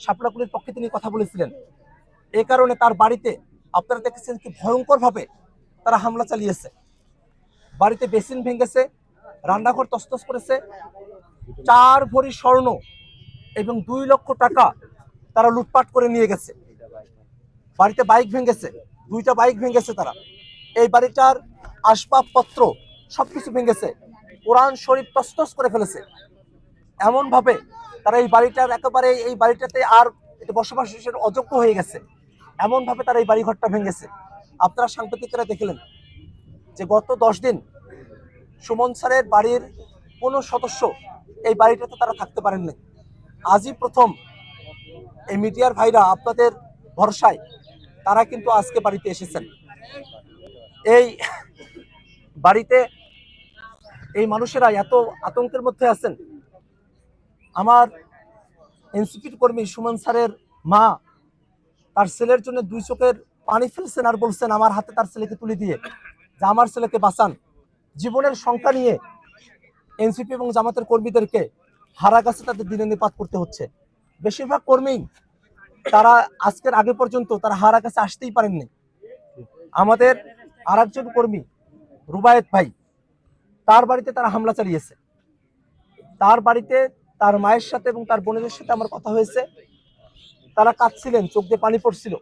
শাপলাকুলির পক্ষে তিনি কথা বলেছিলেন। এই কারণে তার বাড়িতে আপনারা দেখেছেন কি ভয়ঙ্কর ভাবে তারা হামলা চালিয়েছে। বাড়িতে বেসিন ভেঙেছে, রান্নাঘর তছনছ করেছে, 4 ভরি স্বর্ণ এবং 2 লক্ষ টাকা তারা লুটপাট করে নিয়ে গেছে। বাড়িতে বাইক ভেঙেছে, 2টা বাইক ভেঙেছে তারা। এই বাড়িটার আসবাবপত্র সবকিছু ভেঙেছে, কোরআন শরীফ তছনছ করে ফেলেছে। এমন ভাবে তারা এই বাড়িটার একেবারে এই বাড়িটাতে আর বসবাসের অযোগ্য হয়ে গেছে, এমন ভাবে তারা এই বাড়িঘরটা ভেঙেছে। আপনারা সাংবাদিকরা দেখলেন যে গত 10 দিন সুমন স্যারের বাড়ির কোনো সদস্য এই বাড়িটাতে তারা থাকতে পারেননি। আজই প্রথম এই মিডিয়ার ভাইরা আপনাদের ভরসায় তারা কিন্তু আজকে বাড়িতে এসেছেন। এই বাড়িতে এই মানুষেরা এত আতঙ্কের মধ্যে আছেন। আমার এনসিপির কর্মী সুমন স্যারের মা তার ছেলের জন্য 2 চোখের পানি ফেলছেন আর বলছেন আমার হাতে তার ছেলেকে তুলে দিয়ে যে আমার ছেলেকে বাঁচান। জীবনের সংখ্যা নিয়ে এনসিপি এবং জামাতের কর্মীদেরকে হারাগাছে তাদের দিনে নিপাত করতে হচ্ছে। বেশিরভাগ কর্মী তারা আজকের আগে পর্যন্ত তারা হারাগাছে আসতেই পারেননি। আমাদের আরেকজন কর্মী রুবায়েত ভাই, তার বাড়িতে তারা হামলা চালিয়েছে। তার বাড়িতে তার মায়ের সাথে এবং তার বোনের সাথে আমার কথা হয়েছে। তারা কাঁদছিলেন, চোখ দিয়ে পানি পড়ছিল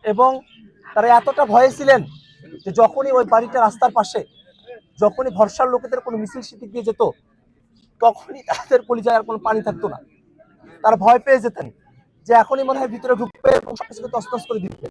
এবং তারা এতটা ভয়ে ছিলেন যে যখনই ওই বাড়িটা রাস্তার পাশে, যখনই ভরসার লোকেদের কোনো মিছিল সিটিক দিয়ে যেত, তখনই তাদের কলিজায় আর কোনো পানি থাকতো না। তারা ভয় পেয়ে যেতেন যে এখনই মনে হয় ভিতরে ঢুকবে এবং সবকিছু তছনছ করে দিবে।